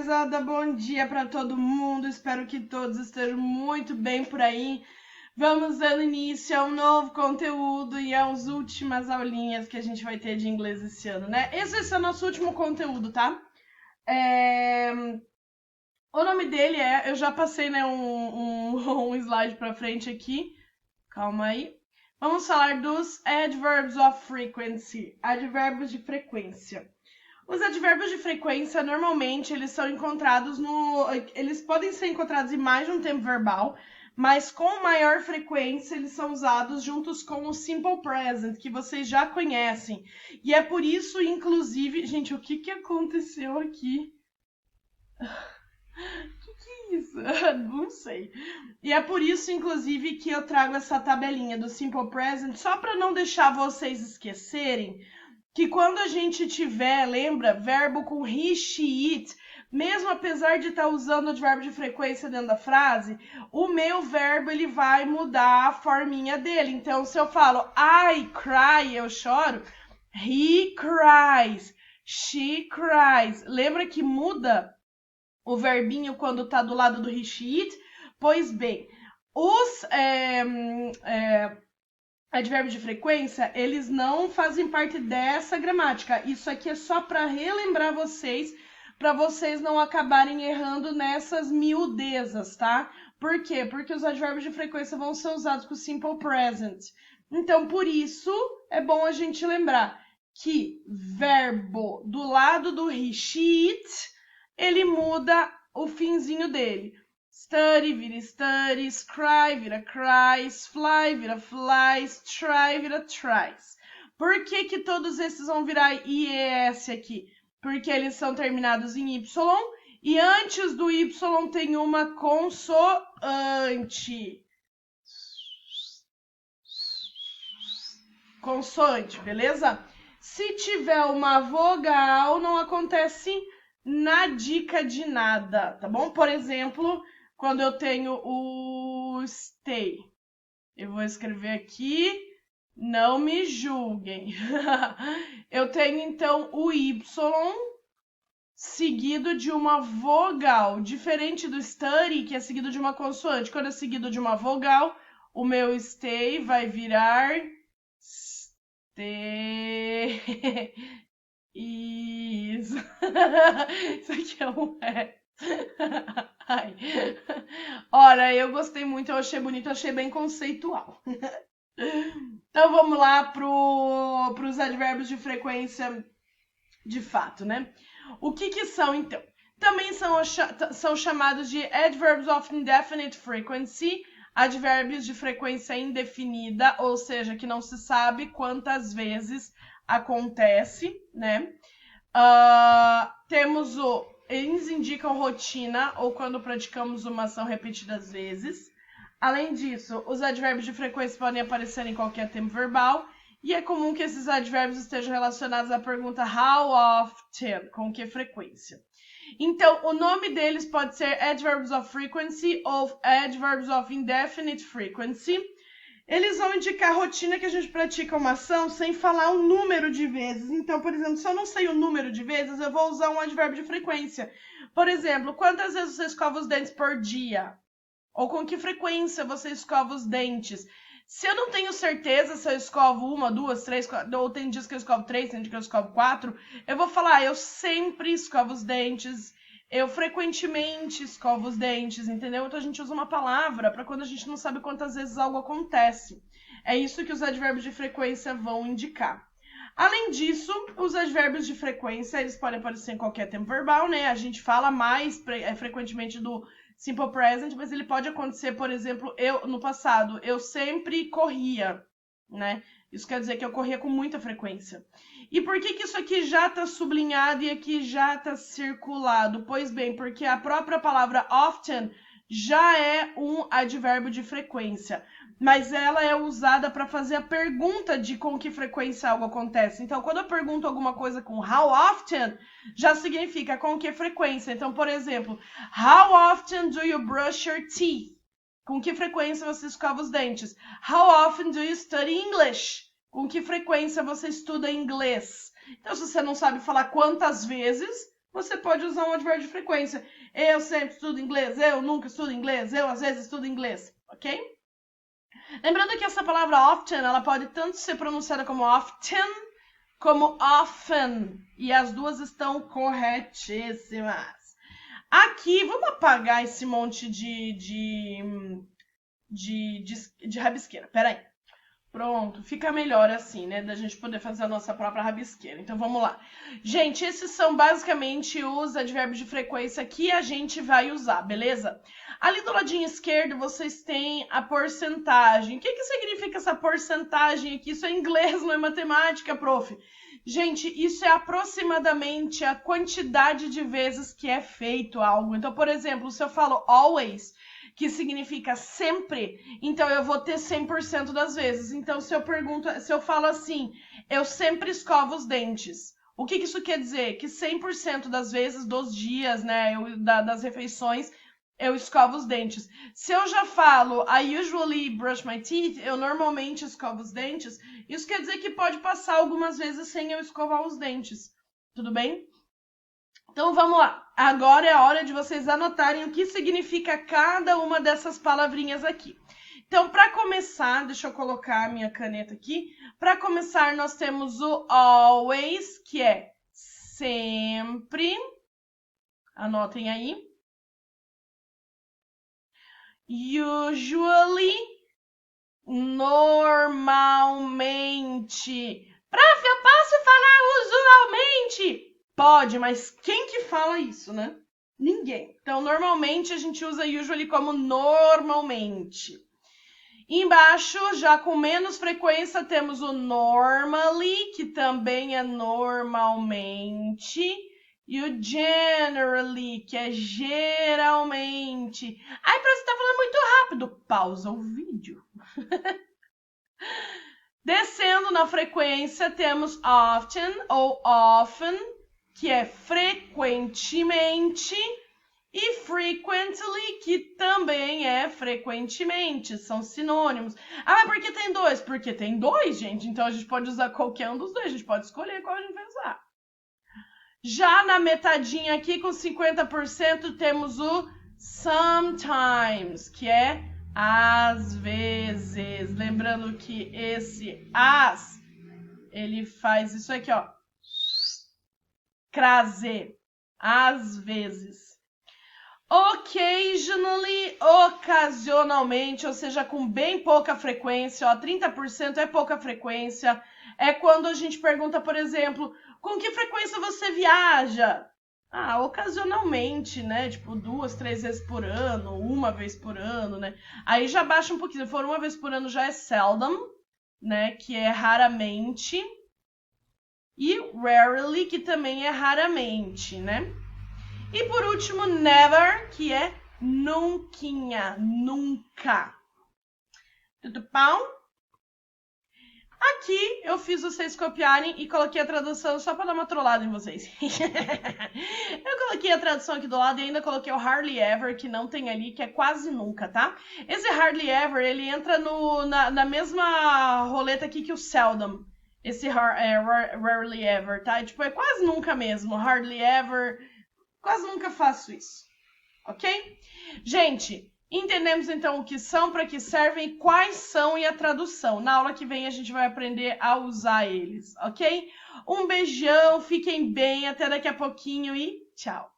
pesada, bom dia para todo mundo. Espero que todos estejam muito bem por aí. Vamos dando início a um novo conteúdo e às últimas aulinhas que a gente vai ter de inglês esse ano, né? Esse vai ser o nosso último conteúdo, tá? O nome dele eu já passei, né, um slide para frente aqui. Calma aí. Vamos falar dos adverbs of frequency, advérbios de frequência. Os advérbios de frequência, normalmente, eles podem ser encontrados em mais de um tempo verbal, mas com maior frequência eles são usados juntos com o simple present, que vocês já conhecem. E é por isso, inclusive... Gente, o que aconteceu aqui? O que é isso? Não sei. E é por isso, inclusive, que eu trago essa tabelinha do simple present, só para não deixar vocês esquecerem que quando a gente tiver, lembra, verbo com he, she, it, mesmo apesar de estar usando o advérbio de frequência dentro da frase, o meu verbo ele vai mudar a forminha dele. Então, se eu falo I cry, eu choro, he cries, she cries. Lembra que muda o verbinho quando está do lado do he, she, it? Pois bem, os advérbios de frequência, eles não fazem parte dessa gramática. Isso aqui é só para relembrar vocês, para vocês não acabarem errando nessas miudezas, tá? Por quê? Porque os advérbios de frequência vão ser usados com o simple present. Então, por isso, é bom a gente lembrar que verbo do lado do he, she, it, ele muda o finzinho dele. Study vira studies, cry vira cries, fly vira flies, try vira tries. Por que todos esses vão virar IES aqui? Porque eles são terminados em Y e antes do Y tem uma consoante. Consoante, beleza? Se tiver uma vogal, não acontece na dica de nada, tá bom? Por exemplo, quando eu tenho o stay, eu vou escrever aqui, não me julguem. Eu tenho, então, o Y seguido de uma vogal, diferente do study, que é seguido de uma consoante. Quando é seguido de uma vogal, o meu stay vai virar stay. Isso. Isso aqui é um Ai. Ora, eu gostei muito, eu achei bonito, eu achei bem conceitual. Então vamos lá para os advérbios de frequência de fato, né? O que são, então? Também são chamados de adverbs of indefinite frequency, advérbios de frequência indefinida, ou seja, que não se sabe quantas vezes acontece, né? Eles indicam rotina ou quando praticamos uma ação repetidas vezes. Além disso, os advérbios de frequência podem aparecer em qualquer tempo verbal e é comum que esses advérbios estejam relacionados à pergunta how often, com que frequência. Então, o nome deles pode ser adverbs of frequency ou adverbs of indefinite frequency. Eles vão indicar a rotina que a gente pratica uma ação sem falar o número de vezes. Então, por exemplo, se eu não sei o número de vezes, eu vou usar um advérbio de frequência. Por exemplo, quantas vezes você escova os dentes por dia? Ou com que frequência você escova os dentes? Se eu não tenho certeza se eu escovo 1, 2, 3, 4, ou tem dias que eu escovo 3, tem dias que eu escovo 4, eu vou falar, eu sempre escovo os dentes, eu frequentemente escovo os dentes, entendeu? Então a gente usa uma palavra para quando a gente não sabe quantas vezes algo acontece. É isso que os advérbios de frequência vão indicar. Além disso, os advérbios de frequência, eles podem aparecer em qualquer tempo verbal, né? A gente fala mais frequentemente do simple present, mas ele pode acontecer, por exemplo, no passado, eu sempre corria, né? Isso quer dizer que eu corria com muita frequência. E por que isso aqui já está sublinhado e aqui já está circulado? Pois bem, porque a própria palavra often já é um advérbio de frequência, mas ela é usada para fazer a pergunta de com que frequência algo acontece. Então, quando eu pergunto alguma coisa com how often, já significa com que frequência. Então, por exemplo, how often do you brush your teeth? Com que frequência você escova os dentes? How often do you study English? Com que frequência você estuda inglês? Então, se você não sabe falar quantas vezes, você pode usar um advérbio de frequência. Eu sempre estudo inglês, eu nunca estudo inglês, eu às vezes estudo inglês, ok? Lembrando que essa palavra often, ela pode tanto ser pronunciada como often, como often, e as duas estão corretíssimas. Aqui, vamos apagar esse monte de rabisqueira, peraí. Pronto, fica melhor assim, né? Da gente poder fazer a nossa própria rabisqueira. Então, vamos lá. Gente, esses são basicamente os advérbios de frequência que a gente vai usar, beleza? Ali do ladinho esquerdo, vocês têm a porcentagem. O que significa essa porcentagem aqui? Isso é inglês, não é matemática, prof. Gente, isso é aproximadamente a quantidade de vezes que é feito algo. Então, por exemplo, se eu falo always, que significa sempre, então eu vou ter 100% das vezes. Então, se eu falo assim, eu sempre escovo os dentes. O que isso quer dizer? Que 100% das vezes, dos dias, né, das refeições, eu escovo os dentes. Se eu já falo, I usually brush my teeth, eu normalmente escovo os dentes, isso quer dizer que pode passar algumas vezes sem eu escovar os dentes. Tudo bem? Então vamos lá, agora é a hora de vocês anotarem o que significa cada uma dessas palavrinhas aqui. Então, para começar, deixa eu colocar a minha caneta aqui. Para começar, nós temos o always, que é sempre. Anotem aí. Usually, normalmente. Prof, eu posso falar usualmente? Pode, mas quem que fala isso, né? Ninguém. Então, normalmente, a gente usa usually como normalmente. Embaixo, já com menos frequência, temos o normally, que também é normalmente. E o generally, que é geralmente. Ai, pra você tá falando muito rápido. Pausa o vídeo. Descendo na frequência, temos often ou often, que é frequentemente, e frequently, que também é frequentemente, são sinônimos. Ah, mas por que tem dois? Porque tem dois, gente, então a gente pode usar qualquer um dos dois, a gente pode escolher qual a gente vai usar. Já na metadinha aqui, com 50%, temos o sometimes, que é às vezes. Lembrando que esse as, ele faz isso aqui, ó. Crase. Às vezes. Occasionally, ocasionalmente, ou seja, com bem pouca frequência, ó, 30% é pouca frequência. É quando a gente pergunta, por exemplo, com que frequência você viaja? Ah, ocasionalmente, né? Tipo, 2, 3 vezes por ano, uma vez por ano, né? Aí já baixa um pouquinho. Se for uma vez por ano já é seldom, né? Que é raramente. E rarely, que também é raramente, né? E por último, never, que é nunquinha, nunca. Tudo bom? Aqui eu fiz vocês copiarem e coloquei a tradução só para dar uma trollada em vocês. Eu coloquei a tradução aqui do lado e ainda coloquei o hardly ever, que não tem ali, que é quase nunca, tá? Esse hardly ever, ele entra na mesma roleta aqui que o seldom. Esse rarely ever, tá? Tipo, é quase nunca mesmo. Hardly ever, quase nunca faço isso. Ok? Gente, entendemos então o que são, para que servem, quais são e a tradução. Na aula que vem a gente vai aprender a usar eles, ok? Um beijão, fiquem bem, até daqui a pouquinho e tchau!